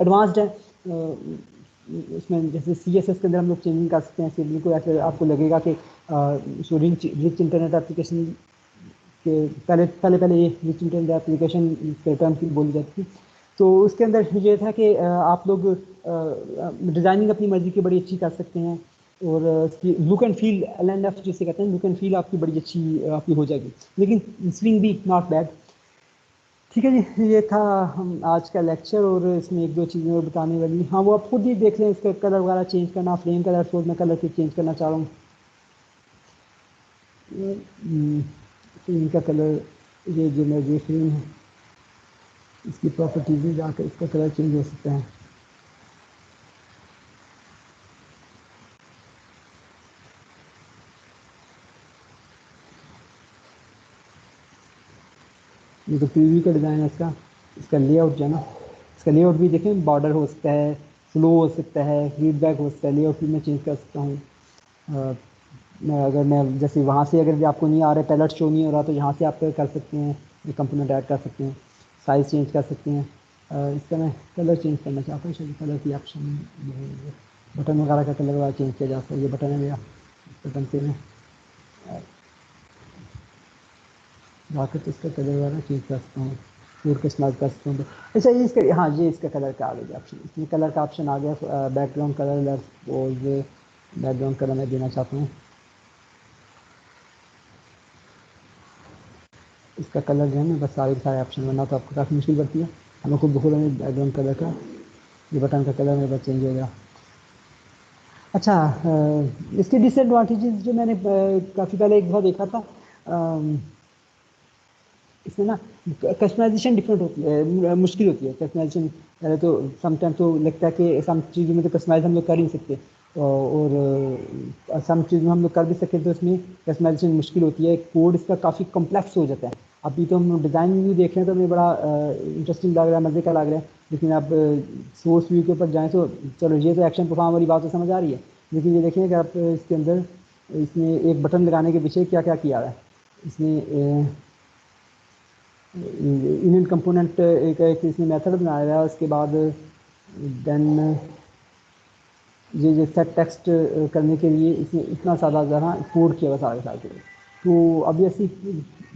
एडवांस्ड है। इसमें जैसे CSS के अंदर हम लोग चेंजिंग कर सकते हैं, सिंपली को ऐसे आपको लगेगा कि रिच इंटरनेट एप्लीकेशन के पहले ये रिच इंटरनेट एप्लीकेशन टर्म की बोली जाती थी। तो उसके अंदर ये था कि आप लोग डिज़ाइनिंग अपनी मर्ज़ी की बड़ी अच्छी कर सकते हैं, और उसकी लुक एंड फील LNF जिसे कहते हैं, लुक एंड फील आपकी बड़ी अच्छी आपकी हो जाएगी, लेकिन स्विंग भी नॉट बैड। ठीक है जी, ये था हम आज का लेक्चर, और इसमें एक दो चीज़ें और बताने वाली। हाँ, वो आप खुद ही देख लें, इसका कलर वगैरह चेंज करना, फ्रेम कलर फोर में कलर के चेंज करना चाह रहा हूँ। फ्रेम का कलर, ये जो मेरा फ्रेम है, इसकी प्रॉपर्टीज में जाकर इसका कलर चेंज हो सकता है। ये तो प्रीव्यू का डिज़ाइन है इसका लेआउट जो है ना, इसका लेआउट भी देखें, बॉर्डर हो सकता है, फ्लो हो सकता है, फीडबैक हो सकता है, लेआउट भी मैं चेंज कर सकता हूँ। अगर मैं जैसे वहाँ से अगर आपको नहीं आ रहा है, पैलेट शो नहीं हो रहा, तो यहाँ से आप कर सकते हैं, ये कंपोनेंट ऐड कर सकते हैं, साइज़ चेंज कर सकते हैं। इसका मैं कलर चेंज करना चाहता हूँ, शायद कलर की ऑप्शन, बटन वगैरह का कलर वगैरह चेंज किया जा सकता है। ये बटन है मेरा, बटन से मैं जाकर तो इसका कलर वगैरह चेंज कर सकता हूँ, पूरा कस्टमाइज कर सकता हूँ। अच्छा, ये इसका, हाँ, ये इसका कलर का आ गया ऑप्शन, इसमें कलर का ऑप्शन आ गया, बैकग्राउंड कलर, और ये बैकग्राउंड कलर मैं देना चाहता हूँ। इसका कलर जो है ना, बस सारे ऑप्शन, वरना तो आपको काफ़ी मुश्किल पड़ती है। हमें खुद बखुद हमें बैकग्राउंड कलर का, ये बटन का कलर मेरे पास चेंज हो गया। अच्छा, इसके डिसएडवांटेजेस जो मैंने काफ़ी पहले एक दफ़ा देखा था, इसमें ना कस्टमाइजेशन डिफरेंट होती है, मुश्किल होती है कस्टमाइजेशन। पहले तो समटाइम तो लगता है कि सम चीज़ों में तो कस्टमाइज हम लोग कर ही नहीं सकते, और सम चीज़ में हम लोग कर भी सकते, तो इसमें कस्टमाइजेशन मुश्किल होती है, कोड इसका काफ़ी कॉम्प्लेक्स हो जाता है। अभी तो हम डिज़ाइन व्यू देख रहे हैं तो हमें बड़ा इंटरेस्टिंग लग रहा है, मज़े का लग रहा है, लेकिन आप सोर्स व्यू के ऊपर जाएँ तो चलो, ये तो एक्शन परफॉर्म वाली बात तो समझ आ रही है, लेकिन ये देखें कि आप इसके अंदर, इसमें एक बटन लगाने के पीछे क्या क्या किया है। इसमें इनिट कंपोनेंट एक इसमें मेथड बनाया है, उसके बाद देन ये सेट टेक्स्ट करने के लिए इसमें इतना ज़्यादा कोड किया हुआ सारे सारे। तो ऑब्वियसली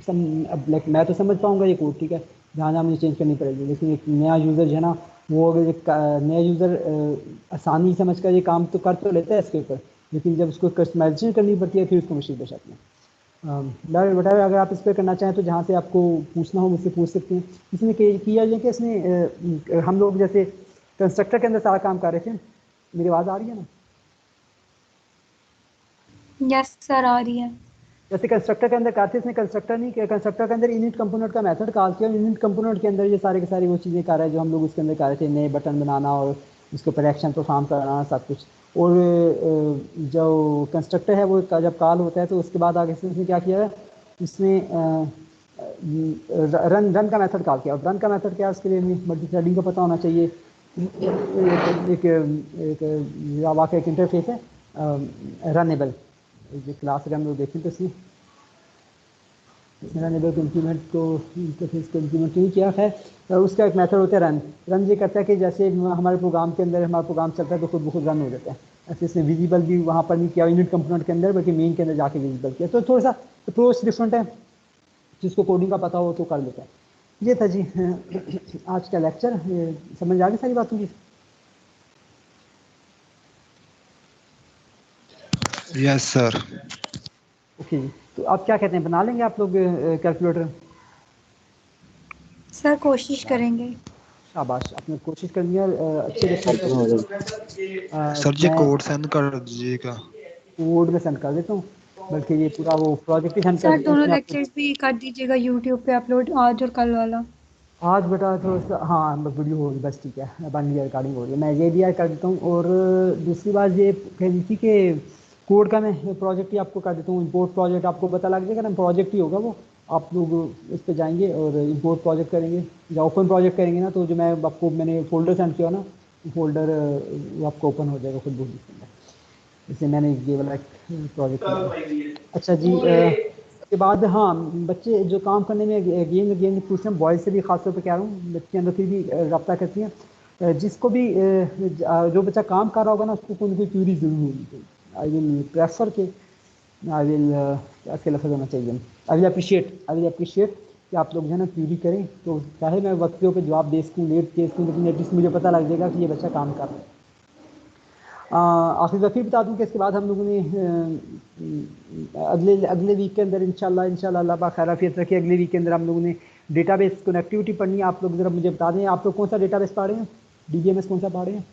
अब लाइक मैं तो समझ पाऊँगा ये कोड, ठीक है, जहाँ जहाँ मुझे चेंज करनी पड़ेगी, लेकिन एक नया यूज़र जो है ना, वो अगर एक नया यूज़र आसानी समझ कर ये काम तो कर तो लेता है इसके ऊपर, लेकिन जब उसको कस्टमाइजेशन करनी पड़ती है फिर उसको मुश्किल पेश आती है। बटावे अगर आप इस पर करना चाहें तो जहाँ से आपको पूछना हो मुझसे पूछ सकते हैं। इसमें किया जाए कि इसमें हम लोग जैसे कंस्ट्रक्टर के अंदर सारा काम कर रहे थे। मेरी आवाज़ आ रही है ना? यस सर, आ रही है। जैसे कंस्ट्रक्टर के अंदर करते, इसमें कंस्ट्रक्टर नहीं किया, कंस्ट्रक्टर के अंदर इनिट कंपोनेंट का मेथड कॉल किया, इनिट कंपोनेंट के अंदर ये सारे के सारी वो चीज़ें कर रहे हैं जो हम लोग उसके अंदर कर रहे थे, नए बटन बनाना और उसके ऊपर एक्शन परफॉर्म कराना सब कुछ। और जो कंस्ट्रक्टर है वो जब कॉल होता है तो उसके बाद आगे से उसने क्या किया है, इसमें रन का मेथड कॉल किया। रन का मेथड क्या है, उसके लिए मल्टी थ्रेडिंग का पता होना चाहिए। एक जावा का एक इंटरफेस है रनेबल, जो क्लास अगर हम लोग देखें तो इसमें रनेबल को इम्प्लीमेंट को इंटरफेस को इम्प्लीमेंट नहीं किया है। उसका एक मेथड होता है रन। रन ये करता है कि जैसे हमारे प्रोग्राम के अंदर हमारा प्रोग्राम चलता है तो खुद ब खुद रन हो जाता है। ऐसे इसने विजिबल भी वहाँ पर नहीं किया यूनिट कंपोनेंट के अंदर, बल्कि मेन के अंदर जाके विजिबल किया। तो थोड़ा सा अप्रोच डिफरेंट है, जिसको कोडिंग का पता हो तो कर लेता है। ये था जी आज का लेक्चर। समझ आ गई सारी बातों की? Yes sir. ओके जी, तो आप क्या कहते हैं, बना लेंगे आप लोग कैलकुलेटर? सर कोशिश करेंगे। शाबाश, आपने कोशिश कर लिया, अच्छे रेफरेंस। सर जी मैं कोड सेंड कर दीजिएगा। कोड में सेंड कर देता हूँ, बल्कि ये पूरा वो प्रोजेक्ट ही सेंड कर सर देता हूँ दोनों इसमें आपको। लेक्चर्स भी कर दीजिएगा यूट्यूब पे अपलोड, आज और कल वाला। आज बेटा थोड़ा सा, हाँ वीडियो हो रही, बस ठीक है, बन गया, रिकॉर्डिंग हो रही है, मैं ये भी कर देता हूँ। और दूसरी बात ये कह रही थी कि कोड का मैं प्रोजेक्ट ही आपको कर देता हूँ, इंपोर्ट प्रोजेक्ट आपको पता लग जाएगा ना, प्रोजेक्ट ही होगा वो। आप लोग उस पर जाएंगे और इंपोर्ट प्रोजेक्ट करेंगे या ओपन प्रोजेक्ट करेंगे ना, तो जो मैं आपको मैंने फोल्डर सेंड किया ना, फोल्डर वो आपको ओपन हो जाएगा खुद ब खुद। इसलिए मैंने ये वाला प्रोजेक्ट। अच्छा जी, के बाद हाँ, बच्चे जो काम करने में गेम गेम पूछते हैं, बॉयज़ से भी खासतौर पर कह रहा हूँ, बच्चे अंदर फिर भी रब्ता करती हैं। जिसको भी जो बच्चा काम कर रहा होगा ना, उसको कोई ना कोई क्यूरी जरूर होगी। आई विल प्रेफर के, आई विल क्या लफ्ज़ होना चाहिए, आई विल अप्रिशिएट कि आप लोग जो है ना क्यूरी करें, तो चाहे मैं वक्त के ऊपर जवाब दे सकूँ, लेट दे सकूँ, लेकिन एटलीस्ट मुझे पता लग जाएगा कि ये बच्चा काम कर रहा है। आखिर फिर बता दूं कि इसके बाद हम लोगों ने अगले वीक के अंदर इंशाल्लाह अल्लाह पाक खैराफियत रखे, अगले वीक के अंदर हम लोगों ने डेटाबेस कनेक्टिविटी पढ़नी है। आप लोग ज़रा मुझे बता दें, आप लोग कौन सा डेटाबेस पढ़ रहे हैं, डीबीएमएस कौन सा पढ़ रहे हैं?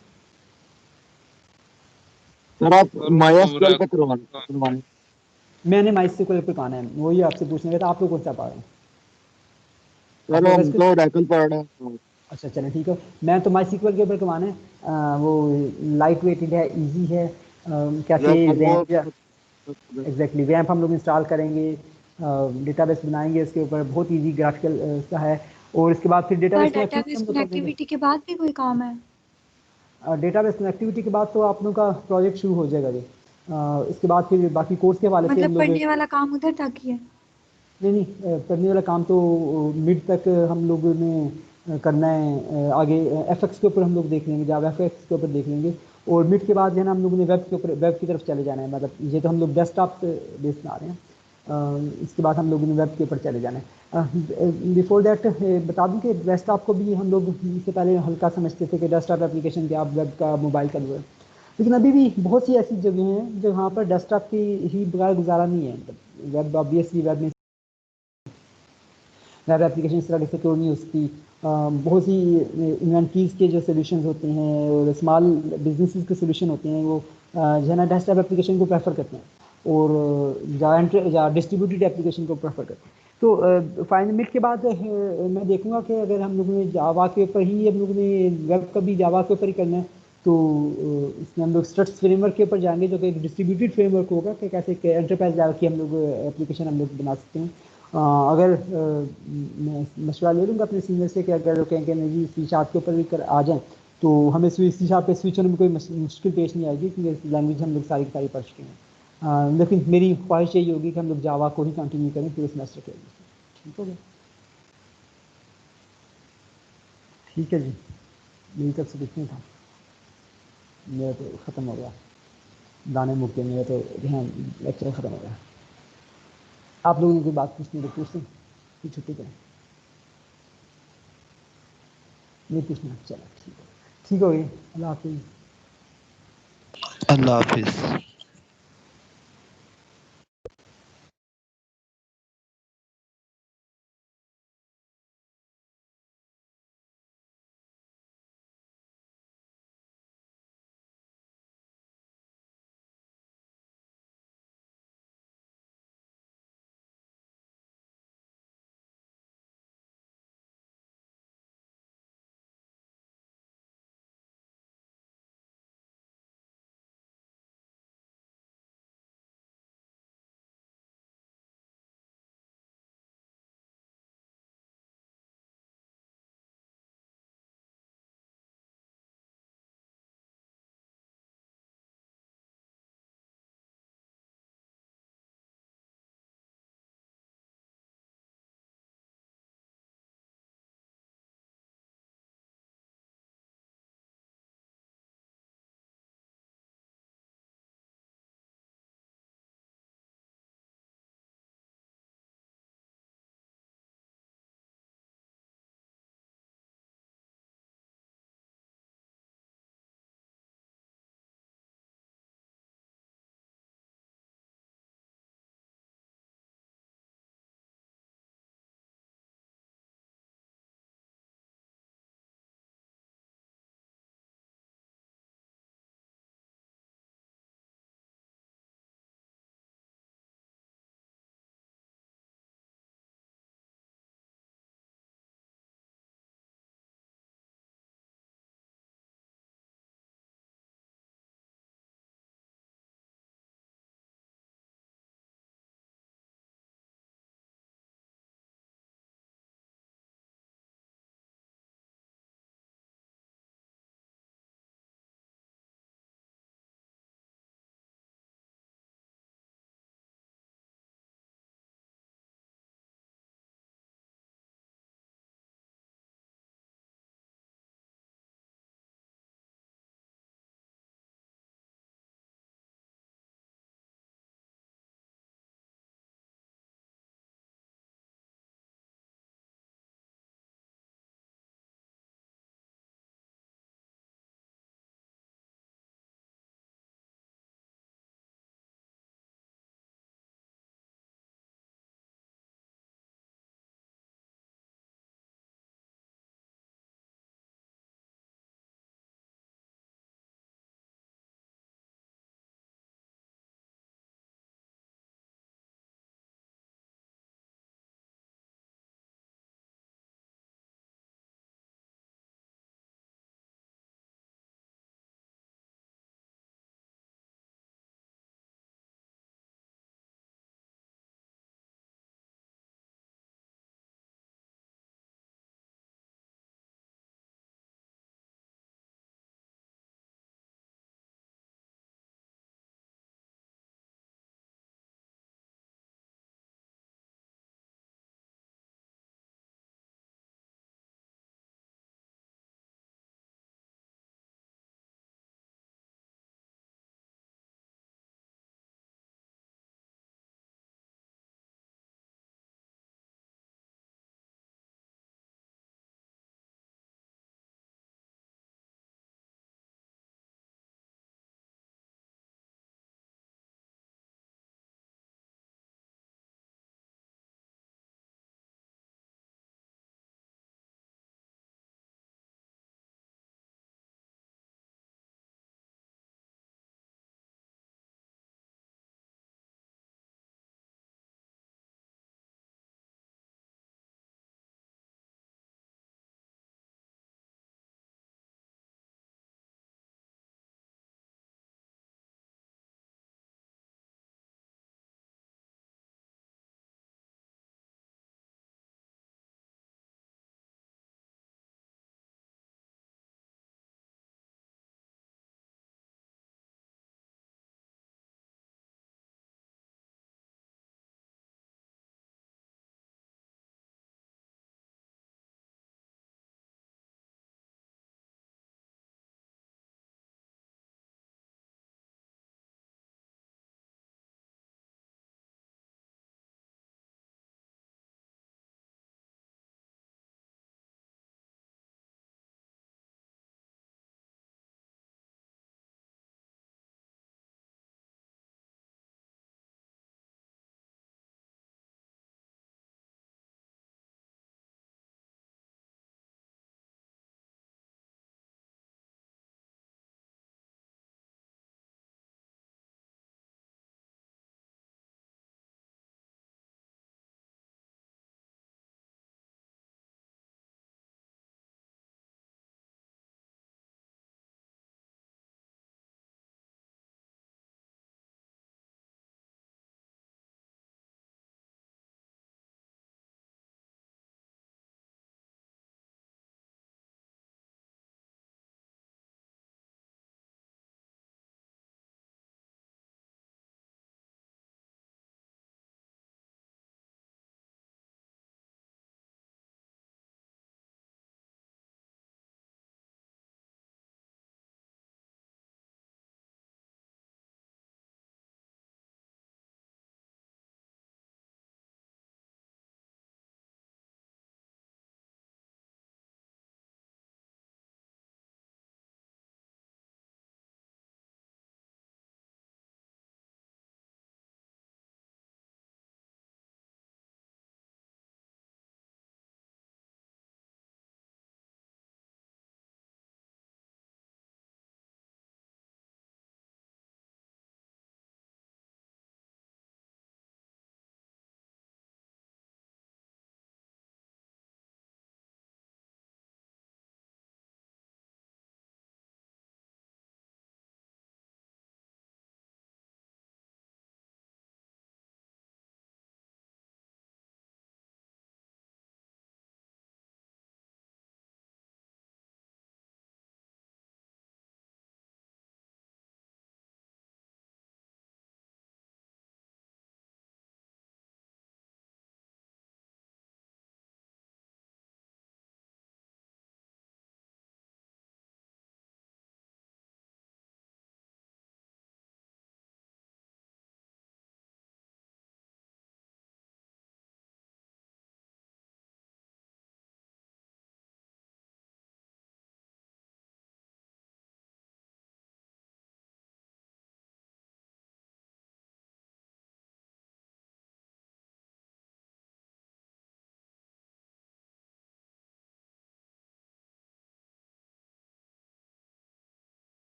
सर आप सर वो माइस्क्यूएल पूरा पे करवाने। मैंने माइस्क्यूएल पे पाना है, वही आपसे पूछने का था, आप लोग कौन सा पढ़ रहे हैं? सर हम तो ओरेकल पढ़ रहे हैं। अच्छा चलें ठीक है, मैं तो माइस्क्यूएल के ऊपर करवाना है। वो लाइट वेटेड है, ईजी है, कैसे सर वो रैम एग्जैक्टली वैम्प हम लोग इंस्टॉल करेंगे, डेटाबेस बनाएंगे इसके ऊपर, बहुत इजी ग्राफिकल सा है। और इसके बाद फिर सर डेटाबेस डेटाबेस कनेक्टिविटी हम लोग कर देंगे। कनेक्टिविटी के बाद भी कोई काम है? डेटाबेस कनेक्टिविटी के बाद तो आप लोगों का प्रोजेक्ट शुरू हो जाएगा जी। इसके बाद फिर बाकी कोर्स के हवाले से मतलब हम लोग, पढ़ने वाला काम उधर तक ही है? नहीं करने वाला काम तो मिड तक हम लोगों ने करना है। आगे एफएक्स के ऊपर हम लोग देख लेंगे, जावा एफएक्स के ऊपर देख लेंगे। और मिड के बाद जो है ना हम लोगों ने वेब के ऊपर, वेब की तरफ चले जाना है। मतलब ये तो हम लोग डेस्कटॉप बेस बना रहे हैं, इसके बाद हम लोगों ने वेब के ऊपर चले जाना है। बिफोर दैट बता दूं कि डेस्कटॉप को भी हम लोग इससे पहले हल्का समझते थे कि डेस्कटॉप एप्लीकेशन क्या, वेब का, मोबाइल का जो है, लेकिन अभी भी बहुत सी ऐसी जगह हैं जहाँ पर डेस्कटॉप की ही बगैर गुजारा नहीं है। वेब ऑब्वियसली वेब में वेब एप्लीकेशन इस तरह की सिक्योर नहीं हो सकती। बहुत सी इन्वेंटरीज के जो सोल्यूशन होते हैं और स्मॉल बिजनेसेस के सोल्यूशन होते हैं, वो जो है ना डेस्कटॉप एप्लीकेशन को प्रेफर करते हैं, और या डिस्ट्रीब्यूटेड एप्लीकेशन को प्रेफर करते हैं। तो फाइनल मिड के बाद मैं देखूंगा कि अगर हम लोगों ने जावा के ऊपर ही, हम लोगों ने वेब का भी जावा के ऊपर ही करना है, तो इसमें हम लोग स्ट्रक्स फ्रेमवर्क के ऊपर जाएंगे, जो कि एक डिस्ट्रीब्यूटेड फ्रेमवर्क होगा कि कैसे एंटरप्राइज लेवल की हम लोग एप्लीकेशन हम लोग बना सकते हैं। अगर मैं मशवरा ले लूँगा अपने सीनियर से कि अगर वो कहेंगे नहीं जी सी शार्प के ऊपर भी कर आ जाएँ, तो हमें सी शार्प पे स्विच होने में कोई मुश्किल पेश नहीं आएगी, क्योंकि लैंग्वेज हम लोग सारी की सारी पढ़ चुके हैं। लेकिन मेरी ख्वाहिश यही होगी कि हम लोग जावा को ही कंटिन्यू करें पूरे सेमेस्टर के लिए। ठीक हो गया? ठीक है जी, मेरी तरफ से कितने था, मेरा तो ख़त्म हो गया, दाने मुक गए मेरा तो, ध्यान लेक्चर ख़त्म हो गया। आप लोगों ने कोई बात पूछनी तो पूछ लें, फिर छुट्टी करें। नहीं पूछना, चलो ठीक हो गई, अल्लाह हाफिज़। अल्लाह हाफिज।